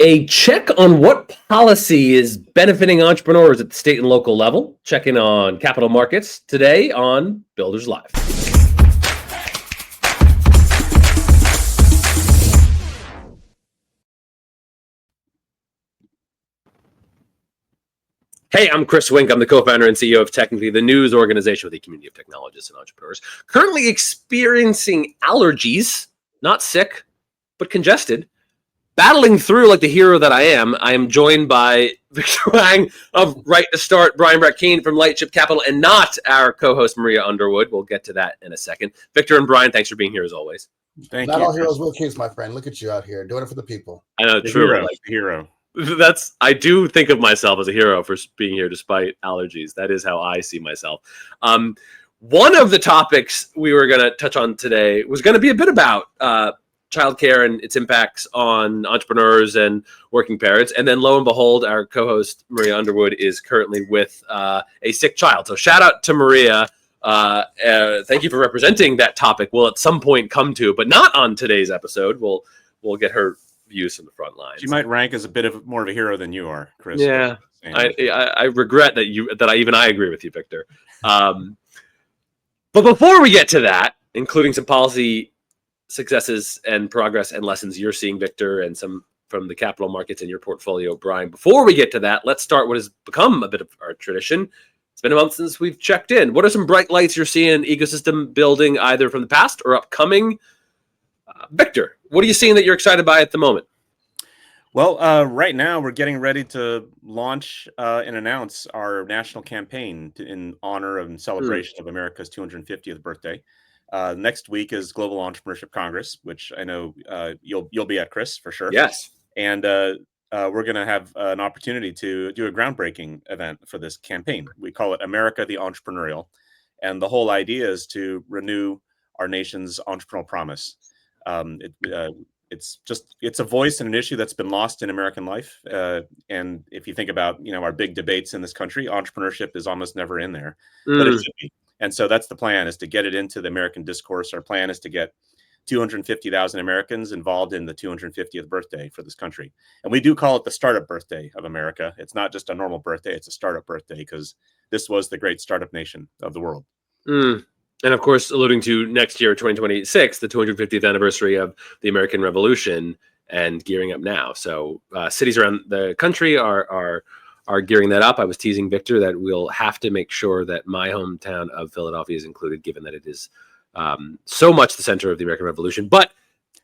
A check on what policy is benefiting entrepreneurs at the state and local level. Checking on capital markets today on Builders Live. Hey, I'm Chris Hwang. I'm the co-founder and CEO of Technically, the news organization with a community of technologists and entrepreneurs currently experiencing allergies, not sick, but congested. Battling through like the hero that I am joined by Victor Hwang of Right to Start, Brian Brackeen from Lightship Capital, and not our co-host Maria Underwood. We'll get to that in a second. Victor and Brian, thanks for being here as always. Thank you. Not all heroes will kings, my friend. Look at you out here doing it for the people. I know, true. Hero. I do think of myself as a hero for being here despite allergies. That is how I see myself. One of the topics we were going to touch on today was going to be a bit about childcare and its impacts on entrepreneurs and working parents. And then lo and behold, our co-host Maria Underwood is currently with a sick child. So shout out to Maria. Thank you for representing that topic. We'll at some point come to, but not on today's episode. We'll get her views from the front lines. She might rank as a bit of more of a hero than you are, Chris. Yeah, I regret that I agree with you, Victor. But before we get to that, including some policy successes and progress and lessons you're seeing, Victor, and some from the capital markets in your portfolio, Brian. Before we get to that, let's start what has become a bit of our tradition. It's been a month since we've checked in. What are some bright lights you're seeing ecosystem building either from the past or upcoming? Victor, what are you seeing that you're excited by at the moment? Well, right now we're getting ready to launch and announce our national campaign in honor and celebration of America's 250th birthday. Next week is Global Entrepreneurship Congress, which I know you'll be at, Chris, for sure. Yes. And we're going to have an opportunity to do a groundbreaking event for this campaign. We call it America the Entrepreneurial. And the whole idea is to renew our nation's entrepreneurial promise. It's a voice and an issue that's been lost in American life. And if you think about, our big debates in this country, entrepreneurship is almost never in there, but it should be. And so that's the plan, is to get it into the American discourse. Our plan is to get 250,000 Americans involved in the 250th birthday for this country. And we do call it the startup birthday of America. It's not just a normal birthday, it's a startup birthday, because this was the great startup nation of the world. And of course, alluding to next year, 2026, the 250th anniversary of the American Revolution, and gearing up now. So cities around the country are gearing that up. I was teasing Victor that we'll have to make sure that my hometown of Philadelphia is included, given that it is so much the center of the American Revolution. But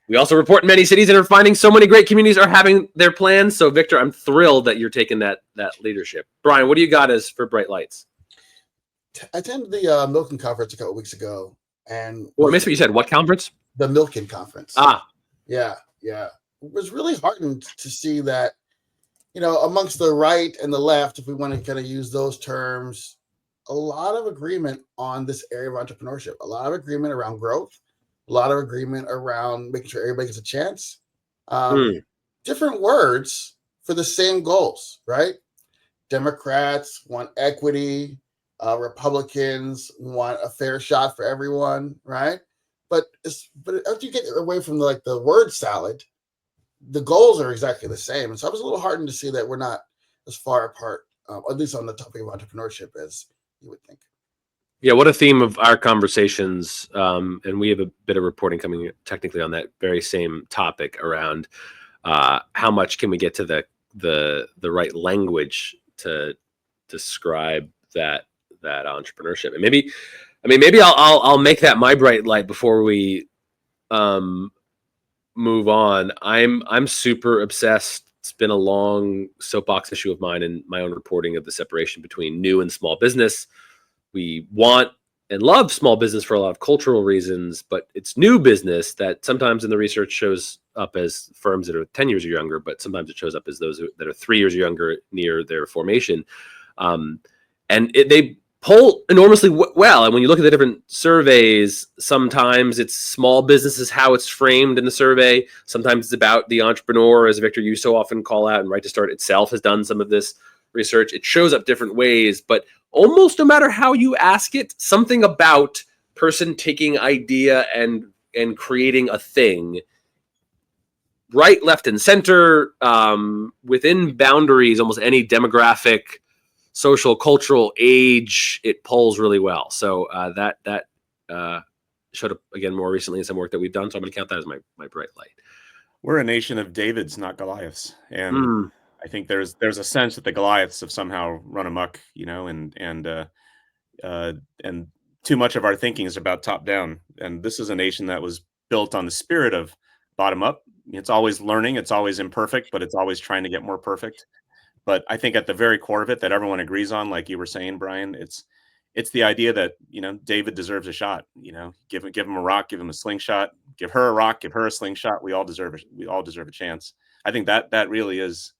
we also report many cities and are finding so many great communities are having their plans. So Victor, I'm thrilled that you're taking that leadership. Brian, what do you got as for bright lights? I attended the Milken conference a couple of weeks ago, and I missed what you said. What conference? The Milken conference. Yeah. It was really heartened to see that, amongst the right and the left, if we want to kind of use those terms, a lot of agreement on this area of entrepreneurship, a lot of agreement around growth, a lot of agreement around making sure everybody gets a chance. Different words for the same goals, right? Democrats want equity. Republicans want a fair shot for everyone, right? But after you get away from the word salad, the goals are exactly the same. And so I was a little heartened to see that we're not as far apart, at least on the topic of entrepreneurship, as you would think. Yeah, what a theme of our conversations, and we have a bit of reporting coming technically on that very same topic around how much can we get to the right language to describe that entrepreneurship. And maybe I'll make that my bright light before we move on. I'm super obsessed. It's been a long soapbox issue of mine in my own reporting of the separation between new and small business. We want and love small business for a lot of cultural reasons, but it's new business that sometimes in the research shows up as firms that are 10 years or younger, but sometimes it shows up as those that are 3 years or younger near their formation. They poll enormously well. And when you look at the different surveys, sometimes it's small business is how it's framed in the survey. Sometimes it's about the entrepreneur, as Victor, you so often call out, and Right to Start itself has done some of this research. It shows up different ways, but almost no matter how you ask it, something about person taking idea and creating a thing right, left, and center, within boundaries, almost any demographic, social, cultural, age, it polls really well. So that showed up again more recently in some work that we've done. So I'm going to count that as my bright light. We're a nation of Davids, not Goliaths, and I think there's a sense that the Goliaths have somehow run amok, and too much of our thinking is about top down. And this is a nation that was built on the spirit of bottom up. It's always learning, it's always imperfect, but it's always trying to get more perfect. But I think at the very core of it, that everyone agrees on, like you were saying, Brian, it's the idea that, David deserves a shot. Give him a rock, give him a slingshot, give her a rock, give her a slingshot. We all deserve a chance. I think that really is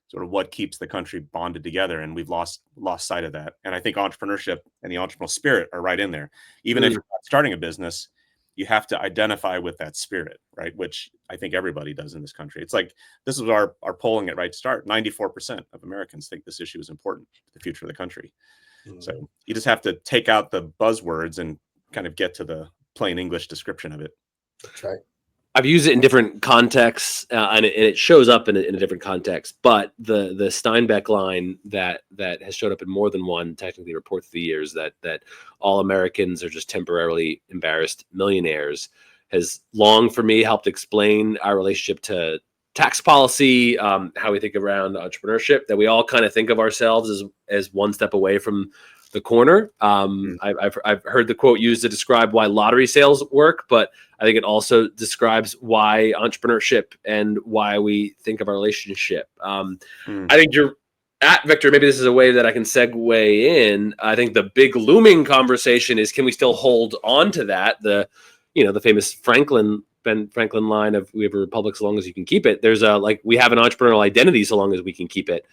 sort of what keeps the country bonded together, and we've lost sight of that. And I think entrepreneurship and the entrepreneurial spirit are right in there. Even if you're not starting a business, you have to identify with that spirit, right? Which I think everybody does in this country. It's like, this is our polling at Right to Start. 94% of Americans think this issue is important to the future of the country. So you just have to take out the buzzwords and kind of get to the plain English description of it. That's right. I've used it in different contexts, and it shows up in a different context. But the Steinbeck line that has showed up in more than one technically report through the years, that all Americans are just temporarily embarrassed millionaires, has long for me helped explain our relationship to tax policy, how we think around entrepreneurship, that we all kind of think of ourselves as one step away from the corner. I've heard the quote used to describe why lottery sales work, but I think it also describes why entrepreneurship and why we think of our relationship. I think you're at, Victor, maybe this is a way that I can segue in. I think the big looming conversation is, can we still hold on to that? The famous Ben Franklin line of, we have a republic so long as you can keep it. There's we have an entrepreneurial identity so long as we can keep it.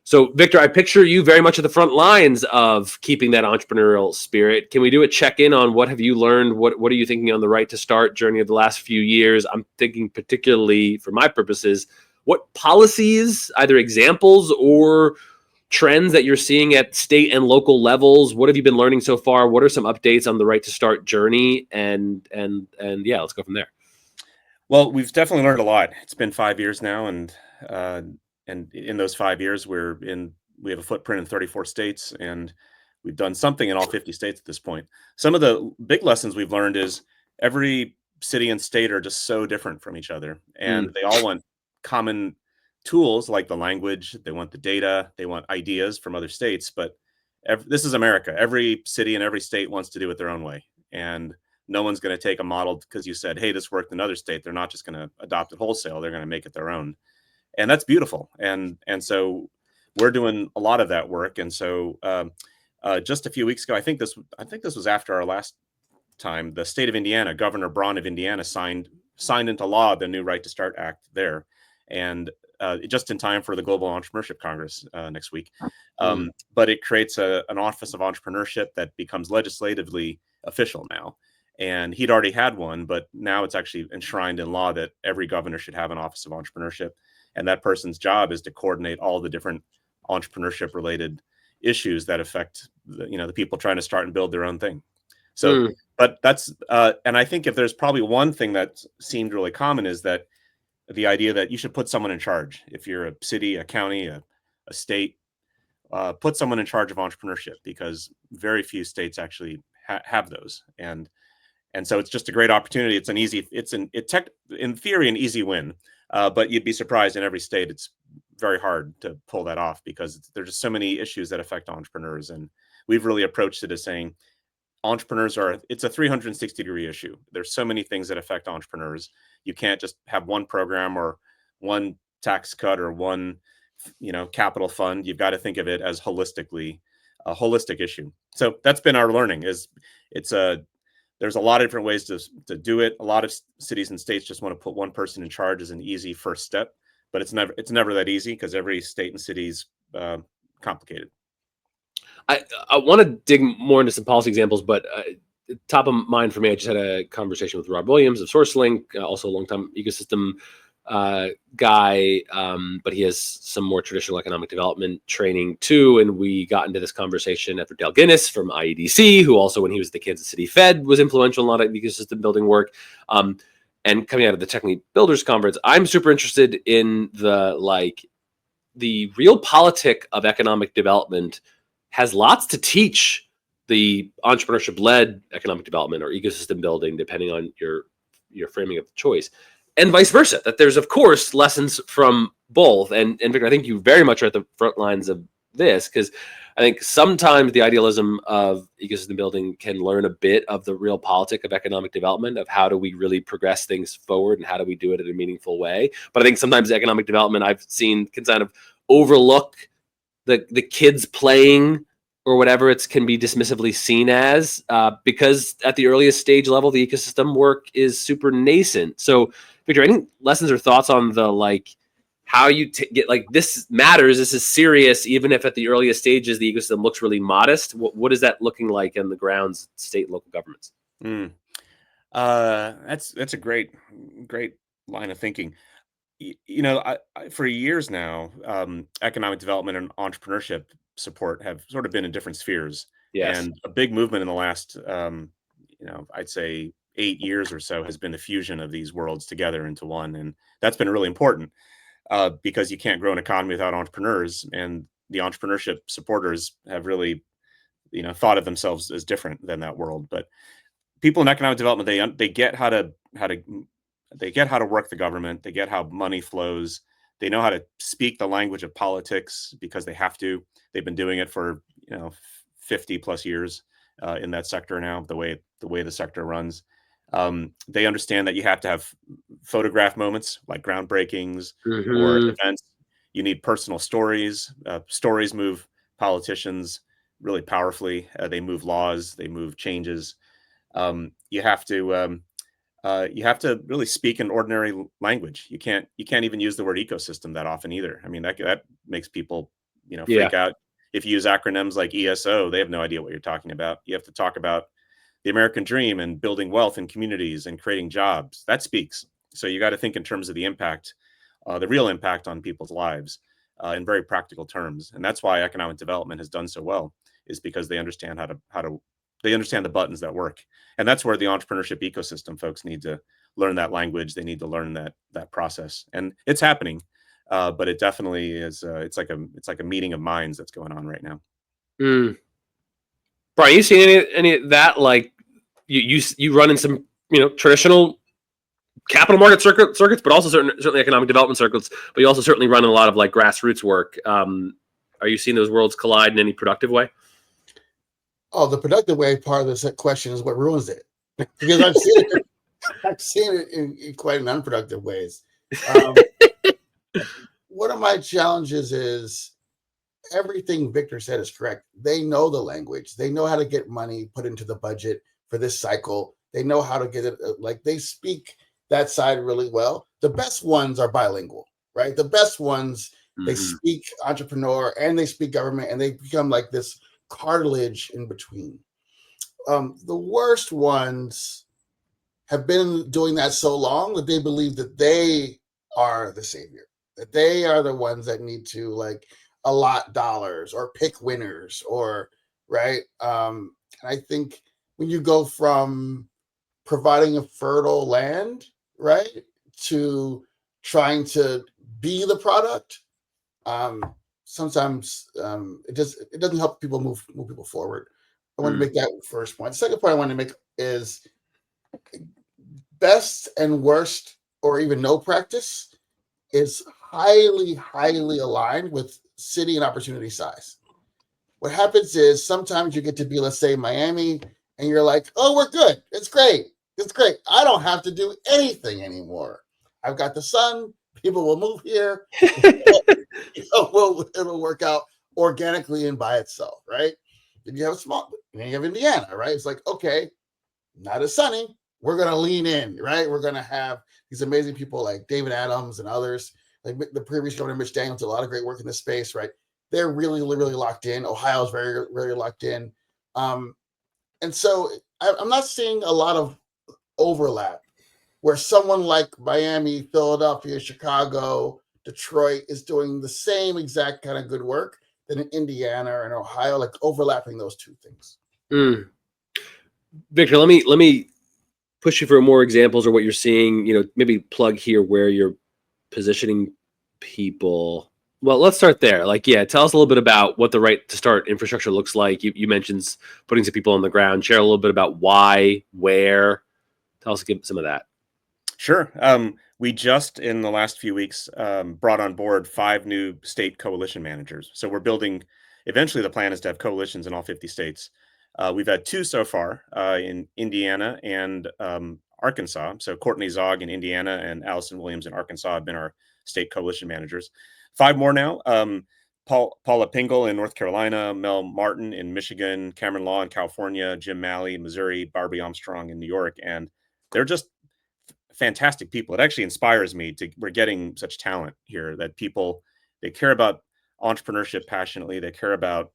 So, Victor, I picture you very much at the front lines of keeping that entrepreneurial spirit. Can we do a check-in on what have you learned? What are you thinking on the Right to Start journey of the last few years? I'm thinking particularly, for my purposes, what policies, either examples or trends that you're seeing at state and local levels? What have you been learning so far? What are some updates on the Right to Start journey? And yeah, let's go from there. Well, we've definitely learned a lot. It's been 5 years now, and in those 5 years, we have a footprint in 34 states, and we've done something in all 50 states at this point. Some of the big lessons we've learned is every city and state are just so different from each other, and they all want common tools like the language, they want the data, they want ideas from other states. But this is America. Every city and every state wants to do it their own way, and no one's going to take a model because you said, hey, this worked in another state. They're not just going to adopt it wholesale. They're going to make it their own. And that's beautiful. And so we're doing a lot of that work. And so just a few weeks ago, I think this was after our last time, the state of Indiana, Governor Braun of Indiana signed into law the new Right to Start Act there. And just in time for the Global Entrepreneurship Congress next week. But it creates an Office of Entrepreneurship that becomes legislatively official now. And he'd already had one, but now it's actually enshrined in law that every governor should have an Office of Entrepreneurship. And that person's job is to coordinate all the different entrepreneurship related issues that affect the people trying to start and build their own thing. So, but that's, and I think if there's probably one thing that seemed really common is that the idea that you should put someone in charge. If you're a city, a county, a state, put someone in charge of entrepreneurship, because very few states actually have those. And so it's just a great opportunity. In theory, an easy win. But you'd be surprised, in every state, it's very hard to pull that off, because there's just so many issues that affect entrepreneurs. And we've really approached it as saying it's a 360-degree issue. There's so many things that affect entrepreneurs. You can't just have one program or one tax cut or one, capital fund. You've got to think of it as a holistic issue. So that's been our learning. There's a lot of different ways to do it. A lot of cities and states just want to put one person in charge as an easy first step, but it's never that easy, because every state and city is complicated. I want to dig more into some policy examples, but top of mind for me, I just had a conversation with Rob Williams of SourceLink, also a longtime ecosystem guy, but he has some more traditional economic development training too. And we got into this conversation after Dale Guinness from IEDC, who also, when he was at the Kansas City Fed, was influential in a lot of ecosystem building work. and coming out of the Technically Builders Conference, I'm super interested in the real politic of economic development has lots to teach the entrepreneurship-led economic development or ecosystem building, depending on your framing of the choice, and vice versa. That there's, of course, lessons from both. And Victor, I think you very much are at the front lines of this, because I think sometimes the idealism of ecosystem building can learn a bit of the real politic of economic development, of how do we really progress things forward and how do we do it in a meaningful way. But I think sometimes economic development I've seen can kind of overlook the kids playing or whatever it can be dismissively seen as, because at the earliest stage level, the ecosystem work is super nascent. So Victor, any lessons or thoughts on the how you get this matters, this is serious, even if at the earliest stages the ecosystem looks really modest? What is that looking like in the grounds, state and local governments? That's a great line of thinking. For years now, economic development and entrepreneurship support have sort of been in different spheres. Yes. And a big movement in the last, I'd say 8 years or so has been the fusion of these worlds together into one. And that's been really important because you can't grow an economy without entrepreneurs. And the entrepreneurship supporters have really, thought of themselves as different than that world. But people in economic development, they get how to work the government. They get how money flows. They know how to speak the language of politics because they have to. They've been doing it for 50 plus years in that sector now. The way the sector runs, they understand that you have to have photograph moments like groundbreakings or events. You need personal stories. Stories move politicians really powerfully. They move laws. They move changes. You have to really speak an ordinary language. You can't even use the word ecosystem that often either. I mean, that makes people, freak out. If you use acronyms like ESO, they have no idea what you're talking about. You have to talk about the American dream and building wealth in communities and creating jobs. That speaks. So you got to think in terms of the impact, the real impact on people's lives in very practical terms. And that's why economic development has done so well, is because they understand they understand the buttons that work. And that's where the entrepreneurship ecosystem folks need to learn that language. They need to learn that process, and it's happening. But it definitely is. It's like a meeting of minds that's going on right now. Brian, you seen any of that? Like you run in some traditional capital market circuits, but also certainly economic development circuits. But you also certainly run in a lot of grassroots work. Are you seeing those worlds collide in any productive way? Oh, the productive way part of this question is what ruins it, because I've seen it in quite an unproductive ways. One of my challenges is everything Victor said is correct. They know the language. They know how to get money put into the budget for this cycle. They know how to get it. They speak that side really well. The best ones are bilingual, right? The best ones, they speak entrepreneur and they speak government, and they become like this cartilage in between. The worst ones have been doing that so long that they believe that they are the savior, that they are the ones that need to allot dollars or pick winners, or right. And I think when you go from providing a fertile land, right, to trying to be the product, sometimes it doesn't help people move people forward. I want to make that first point. The second point I want to make is best and worst, or even no practice, is highly, highly aligned with city and opportunity size. What happens is sometimes you get to be, let's say, Miami, and you're like, oh, we're good. It's great. It's great. I don't have to do anything anymore. I've got the sun. People will move here. It'll work out organically and by itself, right? Then you have then you have Indiana, right? It's like, okay, not as sunny. We're going to lean in, right? We're going to have these amazing people like David Adams and others, like the previous governor, Mitch Daniels, did a lot of great work in this space, right? They're really, really locked in. Ohio's very, very locked in. And so I'm not seeing a lot of overlap where someone like Miami, Philadelphia, Chicago, Detroit is doing the same exact kind of good work than in Indiana and Ohio, overlapping those two things. Victor, let me push you for more examples or what you're seeing, maybe plug here where you're positioning people. Well, let's start there. Tell us a little bit about what the right to start infrastructure looks like. You mentioned putting some people on the ground. Share a little bit about why, where. Tell us, give some of that. Sure. We just in the last few weeks brought on board 5 new state coalition managers. So we're building. Eventually, the plan is to have coalitions in all 50 states. We've had 2 so far in Indiana and Arkansas. So Courtney Zogg in Indiana and Allison Williams in Arkansas have been our state coalition managers. 5 more now. Paula Pingle in North Carolina, Mel Martin in Michigan, Cameron Law in California, Jim Malley in Missouri, Barbie Armstrong in New York, and they're just fantastic people. It actually inspires me we're getting such talent here that people, they care about entrepreneurship passionately. They care about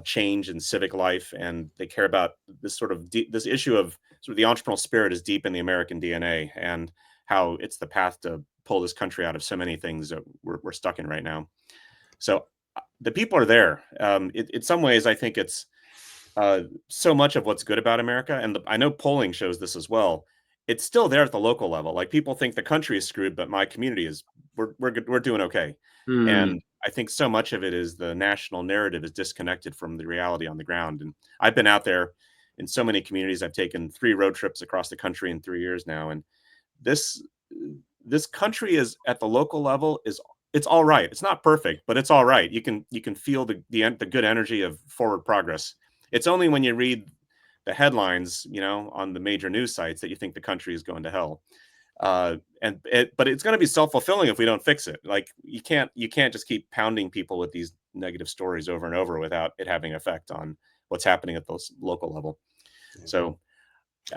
change in civic life, and they care about this sort of this issue of sort of the entrepreneurial spirit is deep in the American DNA, and how it's the path to pull this country out of so many things that we're stuck in right now. So the people are there. In some ways, I think it's so much of what's good about America, and I know polling shows this as well. It's still there at the local level. Like, people think the country is screwed, but my community is, we're doing okay. And I think so much of it is the national narrative is disconnected from the reality on the ground. And I've been out there in so many communities. I've taken 3 road trips across the country in 3 years now. And this country is at the local level it's all right. It's not perfect, but it's all right. You can feel the good energy of forward progress. It's only when you read the headlines, on the major news sites that you think the country is going to hell. But it's going to be self-fulfilling if we don't fix it. Like, you can't just keep pounding people with these negative stories over and over without it having effect on what's happening at the local level. So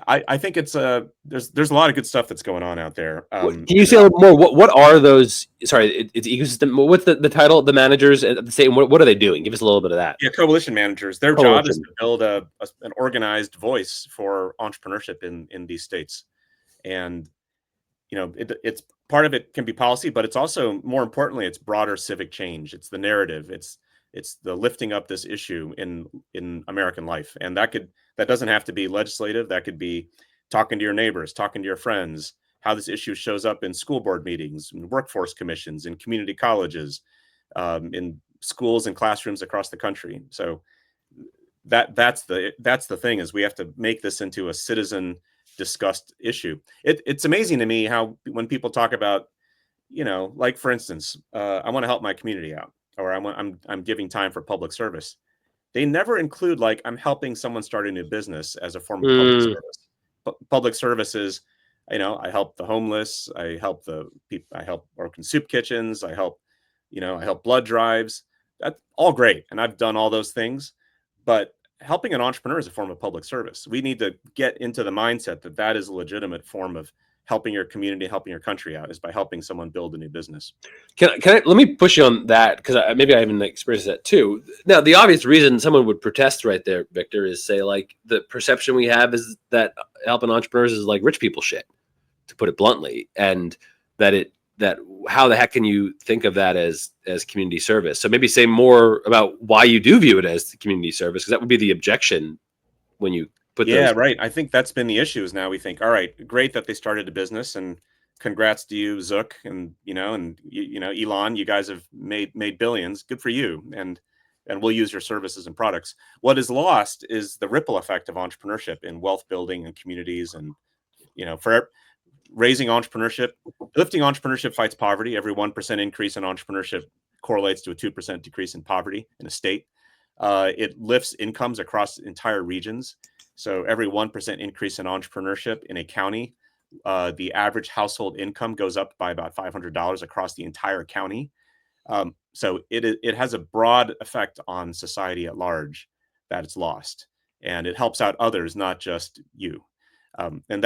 I think it's there's a lot of good stuff that's going on out there. Can you say a little more? What are those? Sorry, it's ecosystem. What's the title? The managers at the state. What are they doing? Give us a little bit of that. Yeah, coalition managers. Their job is to build an organized voice for entrepreneurship in these states, and it's part of it can be policy, but it's also, more importantly, it's broader civic change. It's the narrative. It's the lifting up this issue in American life, and that doesn't have to be legislative. That could be talking to your neighbors, talking to your friends, how this issue shows up in school board meetings, in workforce commissions, in community colleges, in schools and classrooms across the country. So that's the thing, is we have to make this into a citizen discussed issue. It's amazing to me how, when people talk about, like, for instance, I want to help my community out, or I'm giving time for public service. They never include, like, I'm helping someone start a new business as a form of public service. Public services, I help the homeless, I help the people, I help broken soup kitchens, I help blood drives. That's all great, and I've done all those things. But helping an entrepreneur is a form of public service. We need to get into the mindset that is a legitimate form of helping your community, helping your country out, is by helping someone build a new business. Can I let me push you on that, because maybe I haven't experienced that too. Now, the obvious reason someone would protest right there, Victor, is say, like, the perception we have is that helping entrepreneurs is like rich people shit, to put it bluntly, and that how the heck can you think of that as community service? So maybe say more about why you do view it as community service, because that would be the objection when you put right. I think that's been the issue, is now we think, all right, great that they started a business, and congrats to you, Zook, and Elon, you guys have made billions. Good for you. And we'll use your services and products. What is lost is the ripple effect of entrepreneurship in wealth building and communities, and for raising entrepreneurship, lifting entrepreneurship fights poverty. Every 1% increase in entrepreneurship correlates to a 2% decrease in poverty in a state. It lifts incomes across entire regions. So every 1% increase in entrepreneurship in a county, the average household income goes up by about $500 across the entire county. So it has a broad effect on society at large that it's lost, and it helps out others, not just you. And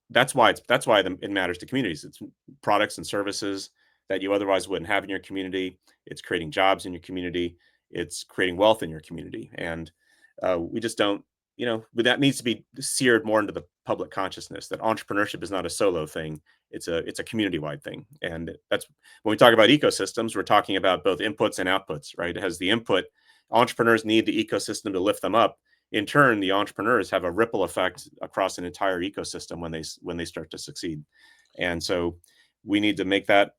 that's why it matters to communities. It's products and services that you otherwise wouldn't have in your community. It's creating jobs in your community. It's creating wealth in your community. And we just don't, that needs to be seared more into the public consciousness, that entrepreneurship is not a solo thing. It's a community-wide thing. And that's when we talk about ecosystems, we're talking about both inputs and outputs, right? It has the input. Entrepreneurs need the ecosystem to lift them up. in turn, the entrepreneurs have a ripple effect across an entire ecosystem when they start to succeed. And so we need to make that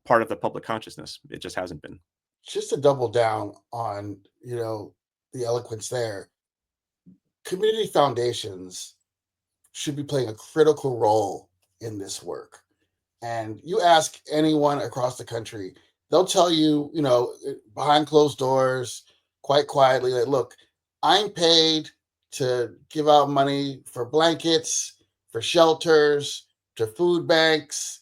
part of the public consciousness. It just hasn't been. Just to double down on, the eloquence there, community foundations should be playing a critical role in this work. And you ask anyone across the country, they'll tell you, behind closed doors, quite quietly, like, look, I'm paid to give out money for blankets, for shelters, to food banks.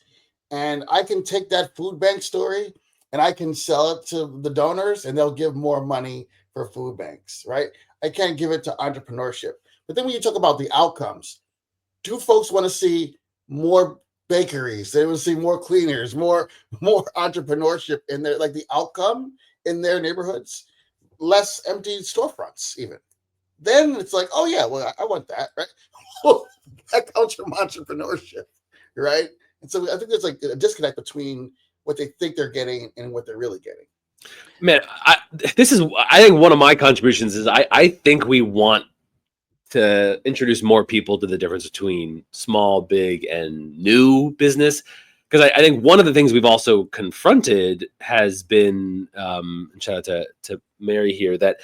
And I can take that food bank story and I can sell it to the donors and they'll give more money for food banks, right? I can't give it to entrepreneurship. But then when you talk about the outcomes, do folks want to see more bakeries? They want to see more cleaners, more entrepreneurship in there, like the outcome in their neighborhoods, less empty storefronts even. Then it's like, oh yeah, well, I want that, right? That comes from entrepreneurship, right? And so I think there's like a disconnect between what they think they're getting and what they're really getting. Man, I think one of my contributions is I think we want to introduce more people to the difference between small, big, and new business. Because I think one of the things we've also confronted has been, shout out to Mary here, that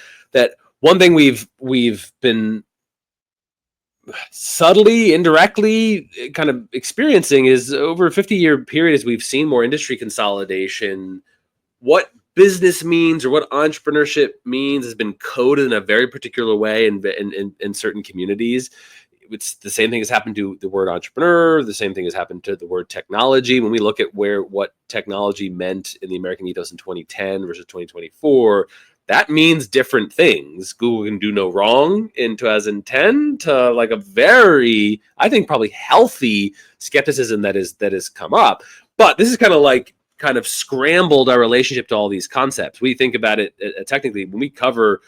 one thing we've been subtly, indirectly kind of experiencing is over a 50-year period as we've seen more industry consolidation, what business means or what entrepreneurship means has been coded in a very particular way in certain communities. It's the same thing has happened to the word entrepreneur. The same thing has happened to the word technology. When we look at what technology meant in the American ethos in 2010 versus 2024, that means different things. Google can do no wrong in 2010 to like a very, I think, probably healthy skepticism that has come up. But this is kind of scrambled our relationship to all these concepts. We think about it technically when we cover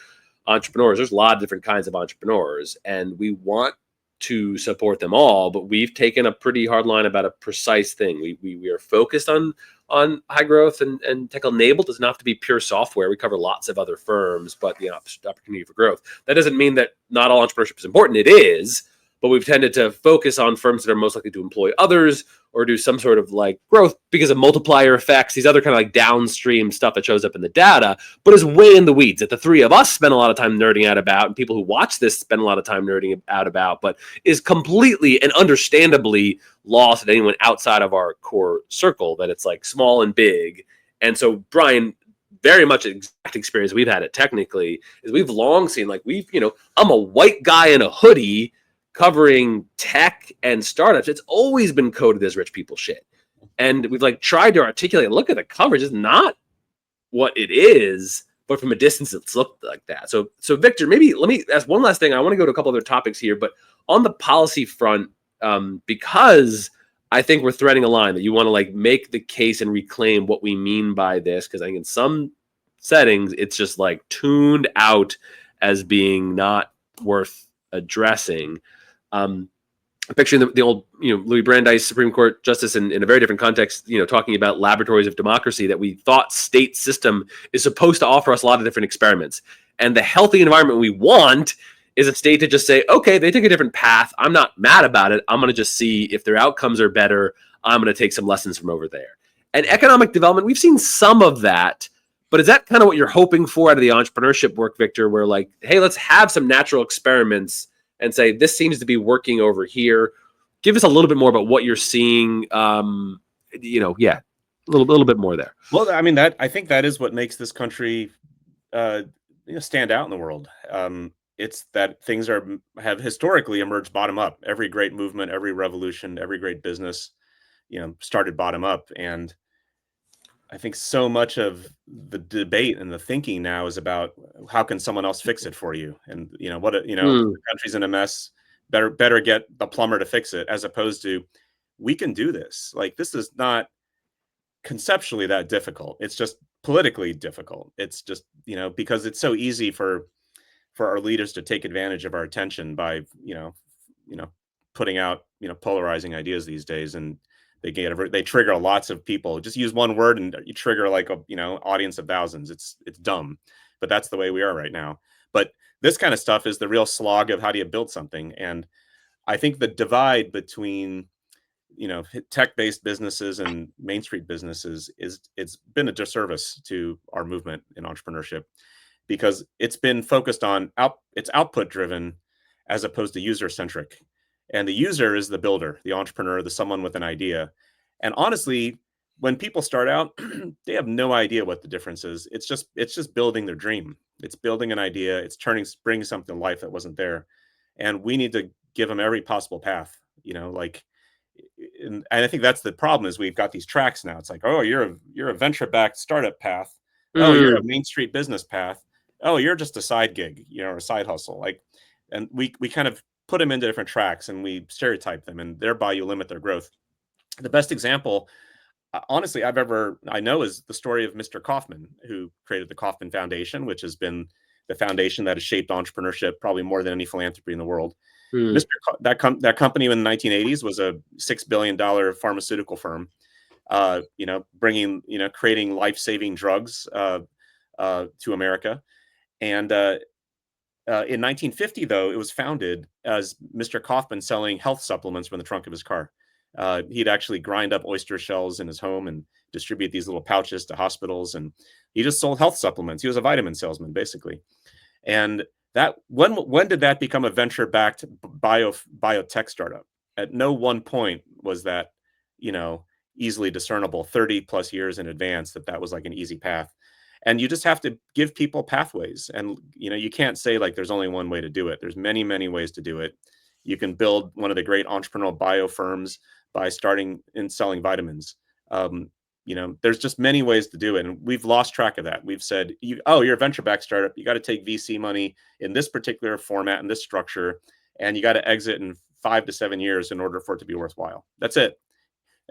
entrepreneurs. There's a lot of different kinds of entrepreneurs, and we want to support them all, but we've taken a pretty hard line about a precise thing. We are focused on high growth and tech enabled. Doesn't have to be pure software. We cover lots of other firms, but the opportunity for growth. That doesn't mean that not all entrepreneurship is important. It is, but we've tended to focus on firms that are most likely to employ others or do some sort of like growth because of multiplier effects, these other kind of like downstream stuff that shows up in the data, but is way in the weeds that the three of us spend a lot of time nerding out about, and people who watch this spend a lot of time nerding out about, but is completely and understandably lost at anyone outside of our core circle, that it's like small and big. And so, Brian, very much exact experience we've had it technically is we've long seen like I'm a white guy in a hoodie covering tech and startups. It's always been coded as rich people shit. And we've like tried to articulate, look at the coverage, it's not what it is, but from a distance it's looked like that. So Victor, maybe let me ask one last thing. I want to go to a couple other topics here, but on the policy front, because I think we're threading a line that you want to like make the case and reclaim what we mean by this, because I think in some settings it's just like tuned out as being not worth addressing. Picturing the old, Louis Brandeis Supreme Court justice in a very different context, talking about laboratories of democracy, that we thought state system is supposed to offer us a lot of different experiments. And the healthy environment we want is a state to just say, okay, they take a different path. I'm not mad about it. I'm going to just see if their outcomes are better. I'm going to take some lessons from over there. And economic development, we've seen some of that, but is that kind of what you're hoping for out of the entrepreneurship work, Victor, where like, hey, let's have some natural experiments and say, this seems to be working over here. Give us a little bit more about what you're seeing. A little bit more there. Well, I mean, I think that is what makes this country stand out in the world. It's that things have historically emerged bottom up. Every great movement, every revolution, every great business, started bottom up. And I think so much of the debate and the thinking now is about how can someone else fix it for you, and the country's in a mess. Better get the plumber to fix it, as opposed to we can do this. Like, this is not conceptually that difficult. It's just politically difficult. It's just because it's so easy for our leaders to take advantage of our attention by putting out polarizing ideas these days, and they trigger lots of people. Just use one word and you trigger like a audience of thousands. It's dumb, but that's the way we are right now. But this kind of stuff is the real slog of how do you build something. And I think the divide between, you know, tech-based businesses and Main Street businesses it's been a disservice to our movement in entrepreneurship, because it's been focused on it's output driven as opposed to user centric. And the user is the builder, the entrepreneur, the someone with an idea. And honestly, when people start out, they have no idea what the difference is. It's just building their dream. It's building an idea. It's bringing something to life that wasn't there. And we need to give them every possible path, you know, like, and I think that's the problem is we've got these tracks now. It's like, oh, you're a venture-backed startup path. Oh, you're a Main Street business path. Oh, you're just a side gig, you know, or a side hustle. Like, and we kind of put them into different tracks and we stereotype them, and thereby you limit their growth. The best example, honestly, I know is the story of Mr. Kaufman, who created the Kauffman Foundation, which has been the foundation that has shaped entrepreneurship probably more than any philanthropy in the world. That company in the 1980s was a $6 billion pharmaceutical firm, you know, creating life-saving drugs to America. And in 1950, though, it was founded as Mr. Kaufman selling health supplements from the trunk of his car. He'd actually grind up oyster shells in his home and distribute these little pouches to hospitals. And he just sold health supplements. He was a vitamin salesman, basically. And that when did that become a venture-backed biotech startup? At no one point was that, you know, easily discernible 30 plus years in advance that was like an easy path. And you just have to give people pathways. And, you know, you can't say like there's only one way to do it. There's many, many ways to do it. You can build one of the great entrepreneurial bio firms by starting and selling vitamins. You know, there's just many ways to do it. And we've lost track of that. We've said, you're a venture-backed startup. You got to take VC money in this particular format and this structure, and you got to exit in 5 to 7 years in order for it to be worthwhile. That's it.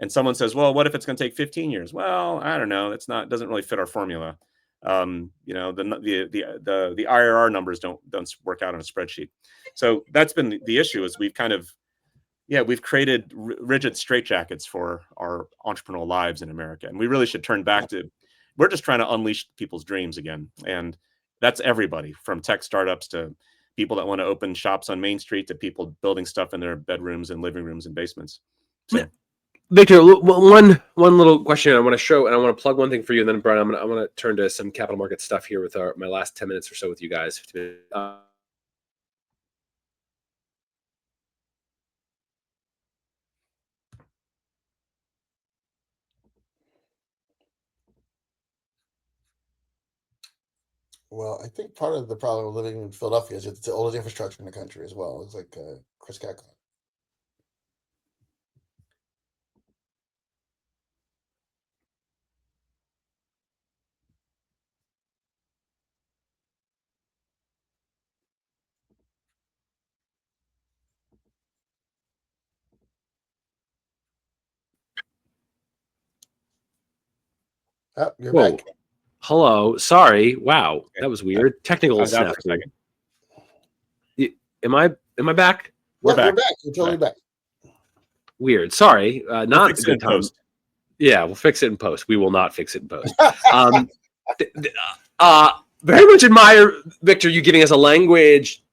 And someone says, well, what if it's going to take 15 years? Well, I don't know. Doesn't really fit our formula. You know, the IRR numbers don't work out on a spreadsheet. So that's been the issue is we've created rigid straitjackets for our entrepreneurial lives in America. And we really should turn back to, we're just trying to unleash people's dreams again. And that's everybody from tech startups to people that want to open shops on Main Street to people building stuff in their bedrooms and living rooms and basements. So, Victor, one little question I want to show, and I want to plug one thing for you, and then Brian, I want to turn to some capital market stuff here with my last 10 minutes or so with you guys. Well, I think part of the problem of living in Philadelphia is it's the oldest infrastructure in the country as well. It's like Chris Cackle. Oh, you're Whoa. back. Hello. Sorry. Wow. That was weird. Technical stuff. Am I back? We're back. You're totally back. Weird. Sorry. Not a good time. Post. Yeah, we'll fix it in post. We will not fix it in post. Very much admire, Victor, you giving us a language.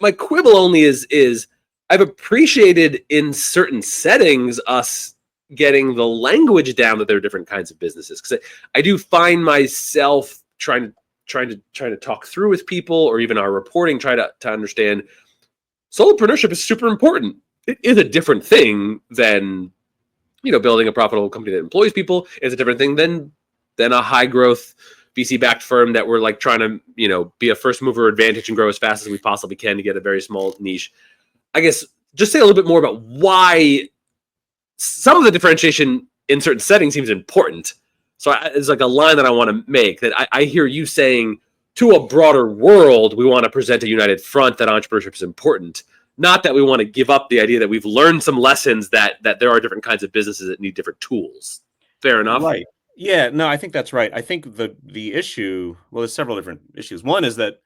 My quibble only is I've appreciated in certain settings us getting the language down that there are different kinds of businesses, because I do find myself trying to talk through with people, or even our reporting, try to understand solopreneurship is super important. It is a different thing than, you know, building a profitable company that employs people. It's a different thing than a high growth VC backed firm that we're like trying to, you know, be a first mover advantage and grow as fast as we possibly can to get a very small niche. I guess just say a little bit more about why some of the differentiation in certain settings seems important. So it's like a line that I want to make, that I hear you saying to a broader world, we want to present a united front that entrepreneurship is important. Not that we want to give up the idea that we've learned some lessons that there are different kinds of businesses that need different tools. Fair enough? Right. Yeah, no, I think that's right. I think the issue, well, there's several different issues. One is that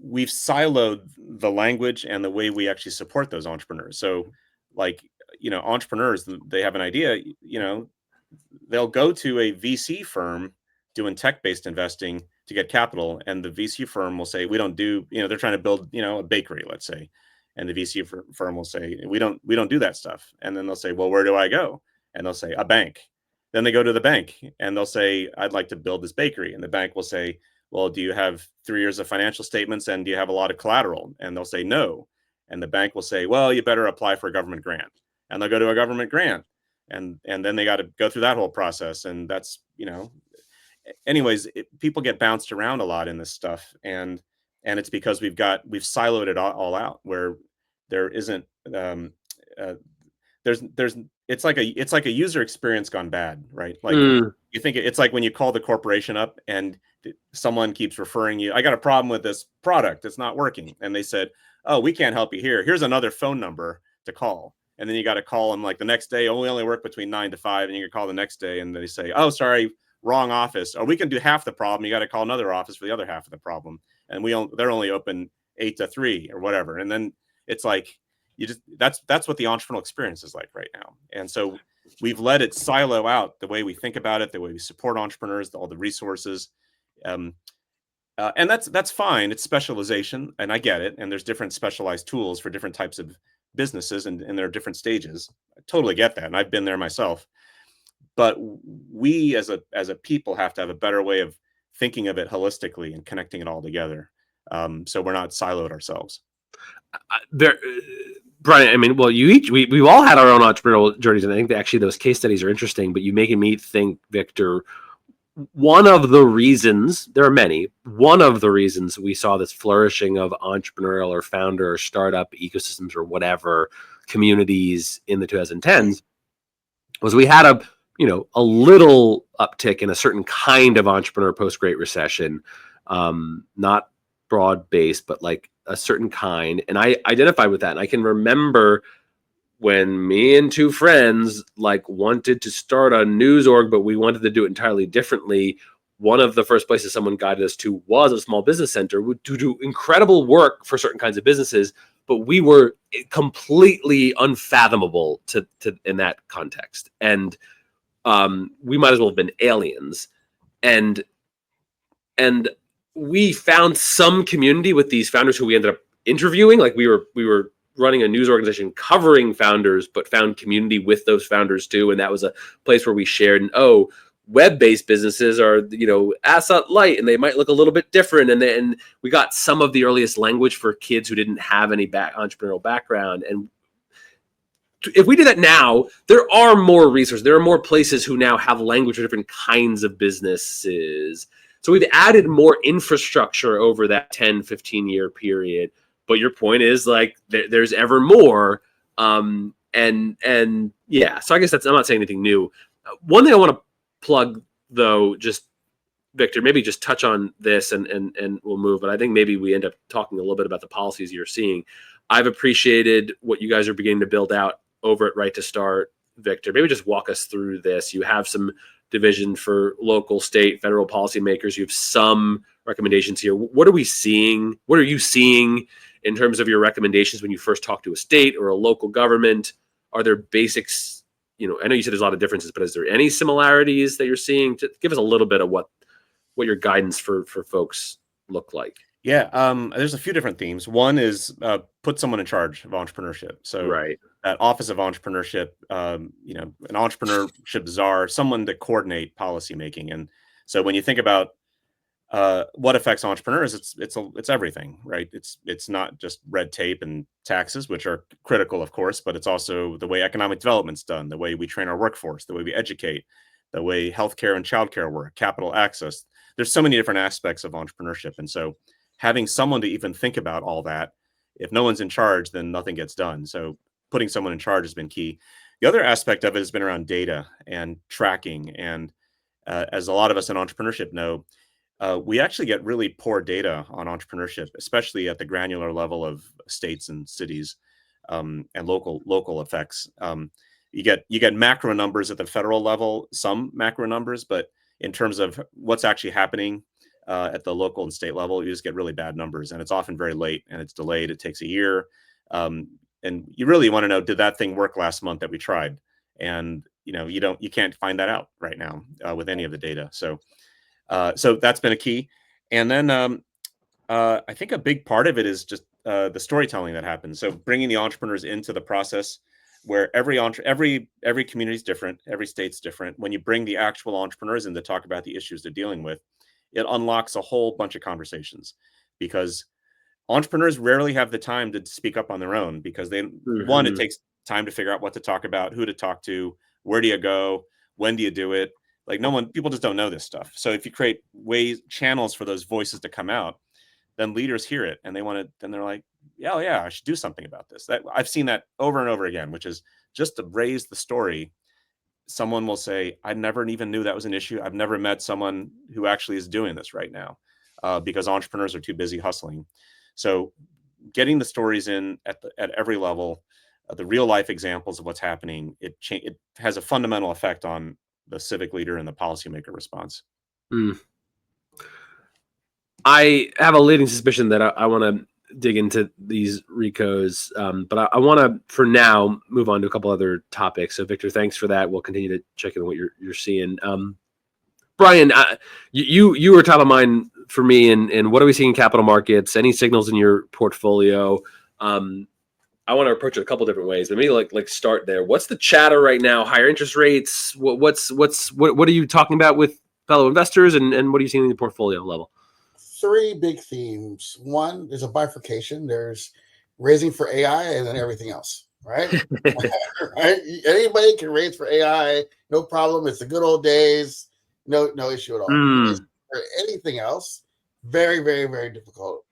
we've siloed the language and the way we actually support those entrepreneurs. So like, you know, entrepreneurs, they have an idea, you know, they'll go to a VC firm doing tech-based investing to get capital, and the VC firm will say, we don't do, they're trying to build, a bakery, let's say, and the VC firm will say, we don't do that stuff. And then they'll say, well, where do I go? And they'll say, a bank. Then they go to the bank and they'll say, I'd like to build this bakery. And the bank will say, well, do you have 3 years of financial statements and do you have a lot of collateral? And they'll say, no. And the bank will say, well, you better apply for a government grant. And they'll go to a government grant. And then they got to go through that whole process. And that's, anyways, people get bounced around a lot in this stuff. And it's because we've siloed it all out, where there isn't, it's like a user experience gone bad, right? Like you think it's like when you call the corporation up and someone keeps referring you, I got a problem with this product, it's not working. And they said, oh, we can't help you here. Here's another phone number to call. And then you got to call them like the next day. Oh, we only work between 9 to 5. And you can call the next day and they say, oh, sorry, wrong office. Or we can do half the problem. You got to call another office for the other half of the problem. And they're only open 8 to 3 or whatever. And then it's like, that's what the entrepreneurial experience is like right now. And so we've let it silo out the way we think about it, the way we support entrepreneurs, all the resources. And that's fine. It's specialization, and I get it. And there's different specialized tools for different types of businesses, and there are different stages. I totally get that, and I've been there myself. But we as a people have to have a better way of thinking of it holistically and connecting it all together, so we're not siloed ourselves. Brian, I mean, well, we've all had our own entrepreneurial journeys, and I think that actually those case studies are interesting. But you're making me think, Victor. One of the reasons, there are many, one of the reasons we saw this flourishing of entrepreneurial or founder or startup ecosystems or whatever communities in the 2010s was we had a little uptick in a certain kind of entrepreneur post-Great Recession, not broad-based, but like a certain kind. And I identified with that. And I can remember when me and 2 friends wanted to start a news org, but we wanted to do it entirely differently. One of the first places someone guided us to was a small business center to do incredible work for certain kinds of businesses, but we were completely unfathomable to in that context. And we might as well have been aliens. And we found some community with these founders who we ended up interviewing. Like we were running a news organization covering founders, but found community with those founders too. And that was a place where we shared, and web-based businesses are, asset light, and they might look a little bit different. And we got some of the earliest language for kids who didn't have any entrepreneurial background. And if we do that now, there are more resources. There are more places who now have language for different kinds of businesses. So we've added more infrastructure over that 10, 15-year period. But your point is there's ever more. And yeah, so I guess I'm not saying anything new. One thing I want to plug though, just Victor, maybe just touch on this and we'll move, but I think maybe we end up talking a little bit about the policies you're seeing. I've appreciated what you guys are beginning to build out over at Right to Start. Victor, maybe just walk us through this. You have some division for local, state, federal policymakers. You have some recommendations here. What are we seeing? What are you seeing in terms of your recommendations when you first talk to a state or a local government? Are there basics? I know you said there's a lot of differences, but is there any similarities that you're seeing? To give us a little bit of what your guidance for folks look like. Yeah, there's a few different themes. One is put someone in charge of entrepreneurship. So right. That Office of Entrepreneurship, an entrepreneurship czar, someone to coordinate policymaking. And so when you think about what affects entrepreneurs, it's everything, right? It's not just red tape and taxes, which are critical, of course, but it's also the way economic development's done, the way we train our workforce, the way we educate, the way healthcare and childcare work, capital access. There's so many different aspects of entrepreneurship. And so having someone to even think about all that, if no one's in charge, then nothing gets done. So putting someone in charge has been key. The other aspect of it has been around data and tracking. And as a lot of us in entrepreneurship know, we actually get really poor data on entrepreneurship, especially at the granular level of states and cities and local effects. You get macro numbers at the federal level, some macro numbers, but in terms of what's actually happening at the local and state level, you just get really bad numbers, and it's often very late and it's delayed. It takes a year, and you really want to know, did that thing work last month that we tried? And you can't find that out right now with any of the data. So that's been a key. And then I think a big part of it is just the storytelling that happens. So bringing the entrepreneurs into the process, where every community is different, every state's different. When you bring the actual entrepreneurs in to talk about the issues they're dealing with, it unlocks a whole bunch of conversations, because entrepreneurs rarely have the time to speak up on their own, because one, it takes time to figure out what to talk about, who to talk to, where do you go, when do you do it? Like people just don't know this stuff. So if you create channels for those voices to come out, then leaders hear it and then they're like, yeah, I should do something about this. That I've seen that over and over again, which is just to raise the story. Someone will say, I never even knew that was an issue. I've never met someone who actually is doing this right now, because entrepreneurs are too busy hustling. So getting the stories in at every level, the real life examples of what's happening, it has a fundamental effect on the civic leader and the policymaker response. I have a leading suspicion that I want to dig into these recos, but I want to, for now, move on to a couple other topics. So, Victor, thanks for that. We'll continue to check in on what you're seeing. Brian, you were top of mind for me, and what are we seeing in capital markets? Any signals in your portfolio? I want to approach it a couple different ways, but maybe like start there. What's the chatter right now? Higher interest rates? What are you talking about with fellow investors, and what are you seeing in the portfolio level? 3 big themes. One, there's a bifurcation. There's raising for AI and then everything else, right? Right? Anybody can raise for AI, no problem. It's the good old days, no issue at all. For anything else, very, very, very difficult,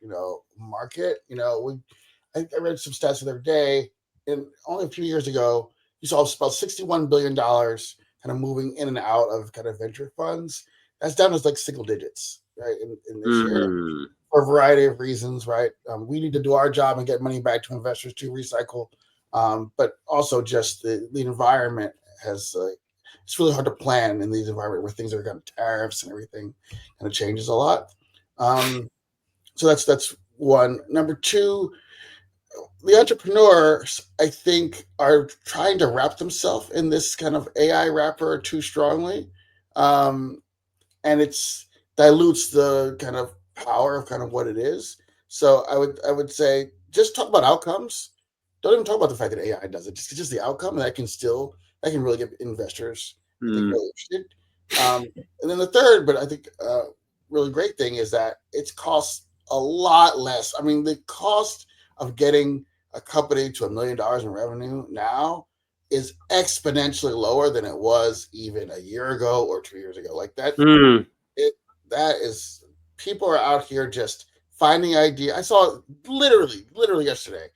market. I read some stats the other day, and only a few years ago, you saw about $61 billion kind of moving in and out of kind of venture funds. That's down to like single digits, right, in this year, for a variety of reasons, right? We need to do our job and get money back to investors to recycle, but also just the environment has it's really hard to plan in these environments where things are kind of tariffs and everything kind of changes a lot. So that's one. Number two, the entrepreneurs, I think, are trying to wrap themselves in this kind of AI wrapper too strongly. And it's dilutes the kind of power of kind of what it is. So I would say just talk about outcomes. Don't even talk about the fact that AI does it. Just the outcome that can really get investors I think really interested. And then the third, but I think really great thing is that it costs a lot less. I mean, the cost of getting a company to $1 million in revenue now is exponentially lower than it was even a year ago or 2 years ago. Like that, that is, people are out here just finding idea. I saw literally yesterday,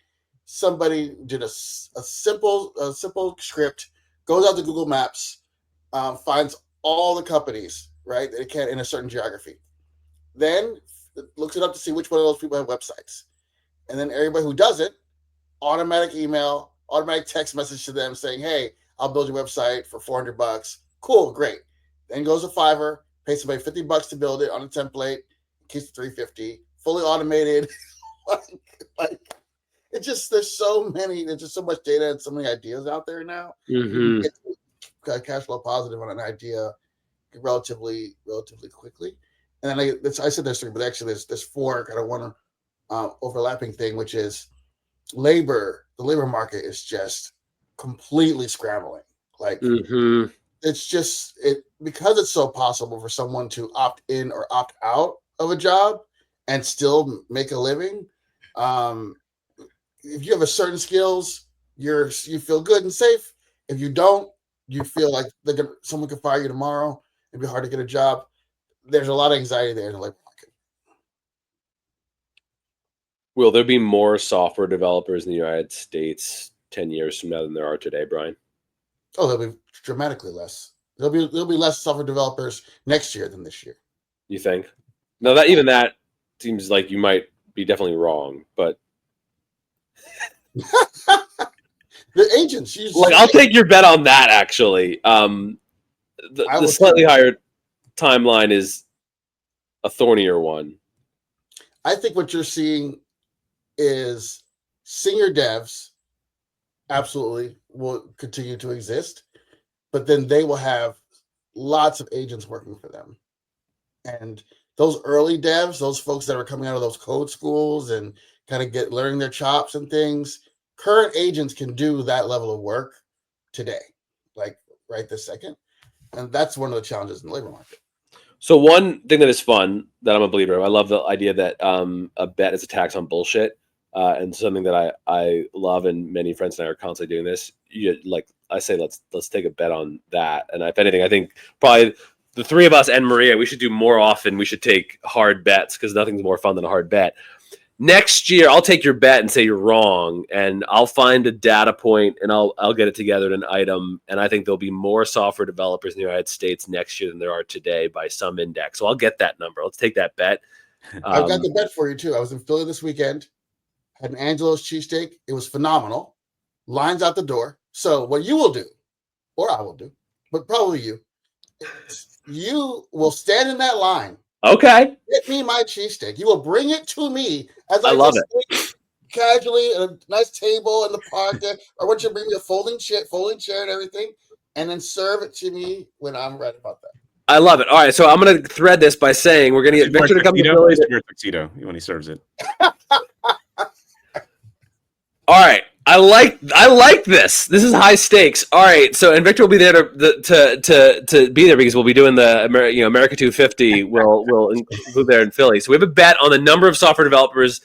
somebody did a simple script, goes out to Google Maps, finds all the companies, right, that it can in a certain geography, then looks it up to see which one of those people have websites, and then everybody who does it, automatic email, automatic text message to them saying, hey, I'll build your website for $400. Cool, great. Then goes to Fiverr, pays somebody $50 to build it on a template, keeps $350, fully automated. like it's just there's just so much data and so many ideas out there now. You get cash flow positive on an idea relatively quickly. And then I said there's 3, but actually there's 4 kind of one overlapping thing, which is labor. The labor market is just completely scrambling. Like it's just because it's so possible for someone to opt in or opt out of a job and still make a living. If you have a certain skills, you feel good and safe. If you don't, you feel like someone could fire you tomorrow. It'd be hard to get a job. There's a lot of anxiety there in the labor market. Will there be more software developers in the United States 10 years from now than there are today, Brian? Oh, there'll be dramatically less. There'll be less software developers next year than this year. You think? No, that seems like you might be definitely wrong, but the agents I'll take your bet on that. Actually, the slightly higher timeline is a thornier one. I think what you're seeing is senior devs absolutely will continue to exist, but then they will have lots of agents working for them. And those early devs, those folks that are coming out of those code schools and kind of learning their chops and things, current agents can do that level of work today, like right this second. And that's one of the challenges in the labor market. So one thing that is fun that I'm a believer of, I love the idea that a bet is a tax on bullshit, and something that I love, and many friends and I are constantly doing this. Like I say, let's take a bet on that. And if anything, I think probably the three of us and Maria, we should do more often. We should take hard bets because nothing's more fun than a hard bet. Next year, I'll take your bet and say you're wrong, and I'll find a data point and I'll get it together in an item. And I think there'll be more software developers in the United States next year than there are today by some index. So I'll get that number. Let's take that bet. I've got the bet for you too. I was in Philly this weekend, had an Angelo's cheesesteak. It was phenomenal. Lines out the door. So what you will do, or I will do, but probably you will stand in that line. Okay. Get me my cheesesteak. You will bring it to me as I love it. Casually at a nice table in the park there. I want you to bring me a folding chair and everything, and then serve it to me when I'm right about that. I love it. All right, so I'm going to thread this by saying we're going to get Victor to come to Philly. Your tuxedo when he serves it. All right. I like this. This is high stakes. All right. So, and Victor will be there to be there because we'll be doing the America 250. We'll include there in Philly. So we have a bet on the number of software developers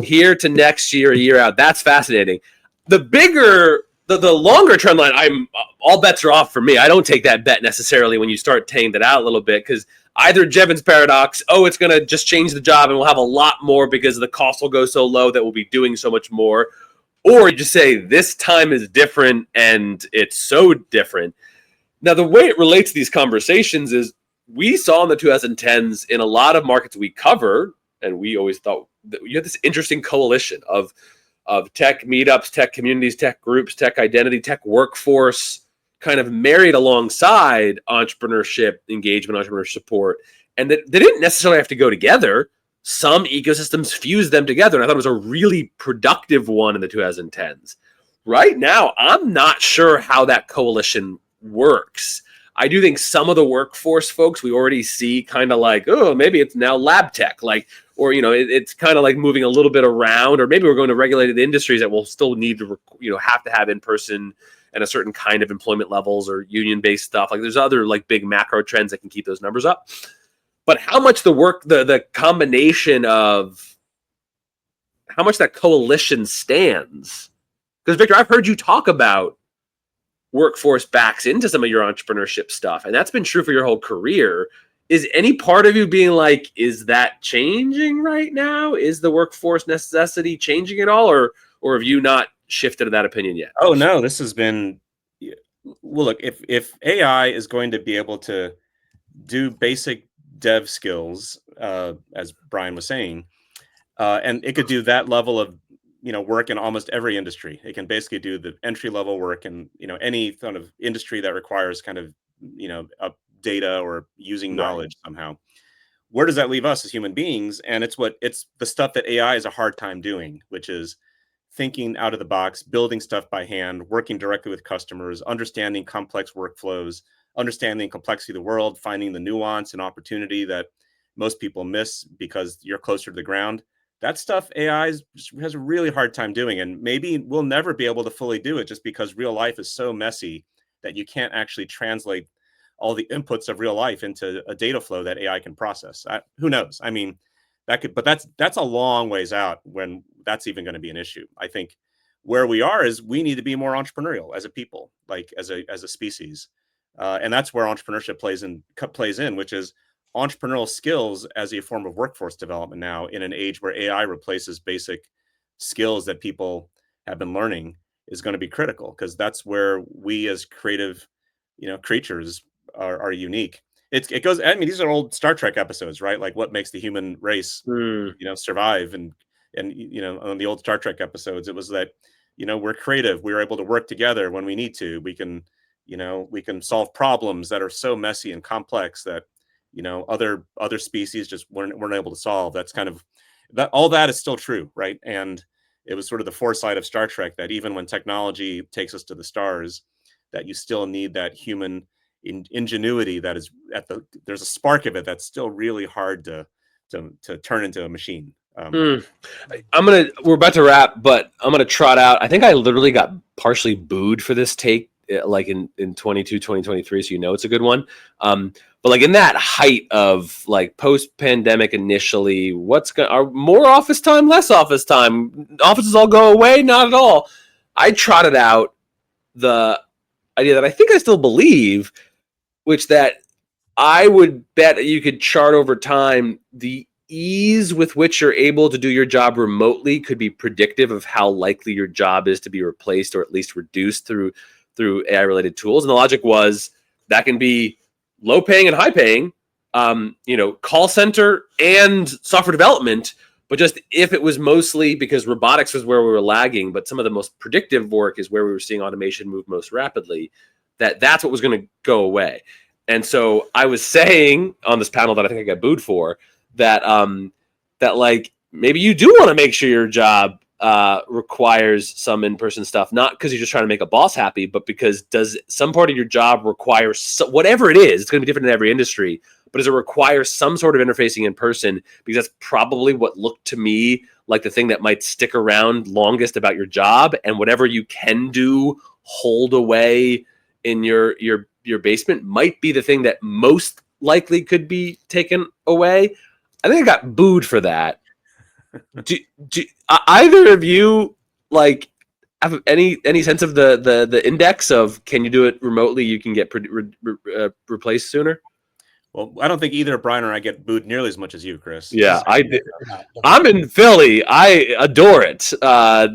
here to next year, a year out. That's fascinating. The longer trend line, all bets are off for me. I don't take that bet necessarily when you start taking that out a little bit, because either Jevons paradox, it's going to just change the job and we'll have a lot more because the cost will go so low that we'll be doing so much more. Or you just say this time is different and it's so different. Now, the way it relates to these conversations is we saw in the 2010s in a lot of markets we cover, and we always thought that you had this interesting coalition of tech meetups, tech communities, tech groups, tech identity, tech workforce, kind of married alongside entrepreneurship engagement, entrepreneurship support. And that they didn't necessarily have to go together. Some ecosystems fuse them together, and I thought it was a really productive one in the 2010s. Right now, I'm not sure how that coalition works. I do think some of the workforce folks we already see kind of like, maybe it's now lab tech, or it's kind of like moving a little bit around, or maybe we're going to regulated industries that will still need to have to have in person and a certain kind of employment levels or union-based stuff. Like there's other big macro trends that can keep those numbers up. But how much the combination of how much that coalition stands? Because Victor, I've heard you talk about workforce backs into some of your entrepreneurship stuff, and that's been true for your whole career. Is any part of you being like, is that changing right now? Is the workforce necessity changing at all, or have you not shifted to that opinion yet? Oh no, this has been. Well, look, if AI is going to be able to do basic dev skills, as Brian was saying, and it could do that level of work in almost every industry. It can basically do the entry level work in any kind of industry that requires kind of data or using knowledge somehow. Where does that leave us as human beings? And it's the stuff that AI has a hard time doing, which is thinking out of the box, building stuff by hand, working directly with customers, understanding complex workflows, understanding complexity of the world, finding the nuance and opportunity that most people miss because you're closer to the ground. That stuff AI has a really hard time doing, and maybe we'll never be able to fully do it just because real life is so messy that you can't actually translate all the inputs of real life into a data flow that AI can process. Who knows? I mean, but that's a long ways out when that's even going to be an issue. I think where we are is we need to be more entrepreneurial as a people, as a species. And that's where entrepreneurship plays in, which is entrepreneurial skills as a form of workforce development now in an age where AI replaces basic skills that people have been learning is going to be critical, because that's where we as creative, creatures are unique. It goes. I mean, these are old Star Trek episodes, right? Like what makes the human race, survive, and on the old Star Trek episodes, it was that we're creative. We're able to work together when we need to. We can solve problems that are so messy and complex that other species just weren't able to solve. That's kind of that. All that is still true, right? And it was sort of the foresight of Star Trek that even when technology takes us to the stars, that you still need that human ingenuity that is there's a spark of it that's still really hard to turn into a machine. We're about to wrap, but I'm gonna trot out. I think I literally got partially booed for this take, like in 2023. So it's a good one. But like in that height of like post-pandemic initially, are more office time, less office time? Offices all go away? Not at all. I trotted out the idea that I think I still believe, which that I would bet you could chart over time the ease with which you're able to do your job remotely could be predictive of how likely your job is to be replaced or at least reduced through AI related tools. And the logic was that can be low paying and high paying, call center and software development. But just if it was mostly because robotics was where we were lagging, but some of the most predictive work is where we were seeing automation move most rapidly, that's what was going to go away. And so I was saying on this panel that I think I got booed for that like maybe you do want to make sure your job requires some in-person stuff, not because you're just trying to make a boss happy, but because does some part of your job require whatever it is, it's going to be different in every industry, but does it require some sort of interfacing in person? Because that's probably what looked to me like the thing that might stick around longest about your job, and whatever you can do hold away in your basement might be the thing that most likely could be taken away. I think I got booed for that. Do either of you like have any sense of the index of can you do it remotely? You can get replaced sooner. Well, I don't think either Brian or I get booed nearly as much as you, Chris. Yeah, I'm in Philly. I adore it.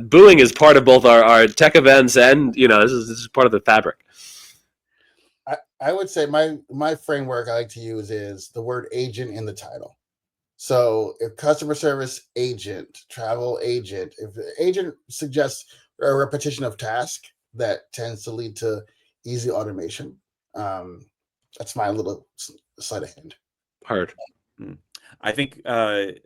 Booing is part of both our tech events, and this is part of the fabric. I would say my framework I like to use is the word agent in the title. So if customer service agent, travel agent, if the agent suggests a repetition of task, that tends to lead to easy automation. That's my little sleight of hand. Hard. I think, there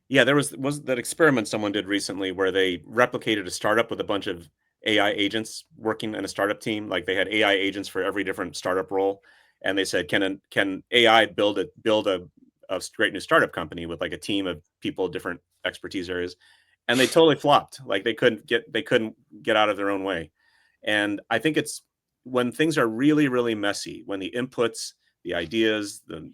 was that experiment someone did recently where they replicated a startup with a bunch of AI agents working in a startup team. Like they had AI agents for every different startup role, and they said, "Can AI build a great new startup company with like a team of people, different expertise areas?" And they totally flopped. Like they couldn't get out of their own way. And I think it's when things are really, really messy, when the inputs, the ideas, the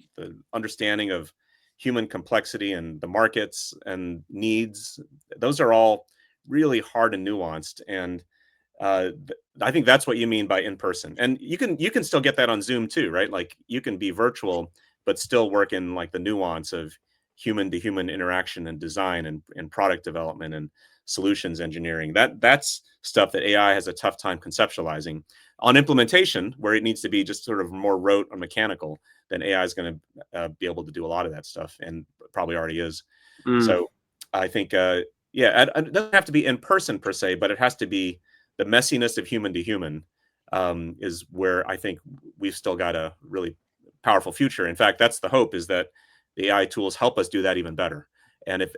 understanding of human complexity and the markets and needs, those are all really hard and nuanced. And I think that's what you mean by in person. And you can still get that on Zoom too, right? Like you can be virtual, but still work in like the nuance of human to human interaction and design and product development and solutions engineering. That's stuff that AI has a tough time conceptualizing. On implementation, where it needs to be just sort of more rote or mechanical, then AI is going to be able to do a lot of that stuff, and probably already is. So I think, it doesn't have to be in person per se, but it has to be the messiness of human to human is where I think we've still got a really powerful future. In fact, that's the hope, is that the AI tools help us do that even better.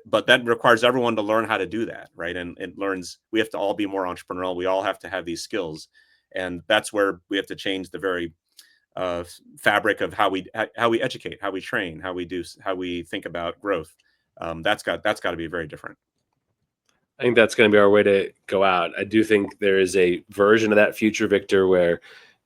But that requires everyone to learn how to do that, right? And we have to all be more entrepreneurial. We all have to have these skills. And that's where we have to change the very fabric of how we educate, how we train, how we think about growth. That's got to be very different. I think that's going to be our way to go out. I do think there is a version of that future, Victor, where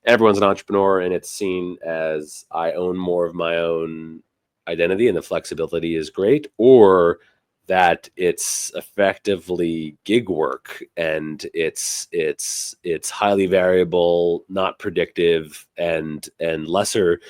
everyone's an entrepreneur and it's seen as I own more of my own identity and the flexibility is great, or that it's effectively gig work and it's highly variable, not predictive, and lesser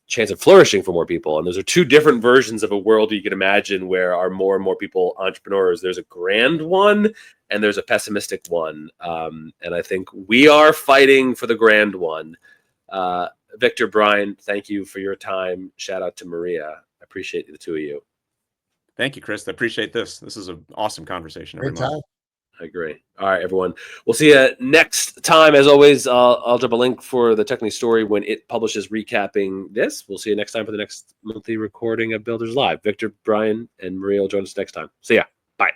chance of flourishing for more people. And those are two different versions of a world you can imagine where are more and more people entrepreneurs. There's a grand one and there's a pessimistic one. And I think we are fighting for the grand one. Victor, Brian, thank you for your time. Shout out to Maria. I appreciate the two of you. Thank you, Chris. I appreciate this. This is an awesome conversation. Great time. I agree. All right, everyone. We'll see you next time. As always, I'll drop a link for the Technically Story when it publishes recapping this. We'll see you next time for the next monthly recording of Builders Live. Victor, Brian, and Maria will join us next time. See ya. Bye.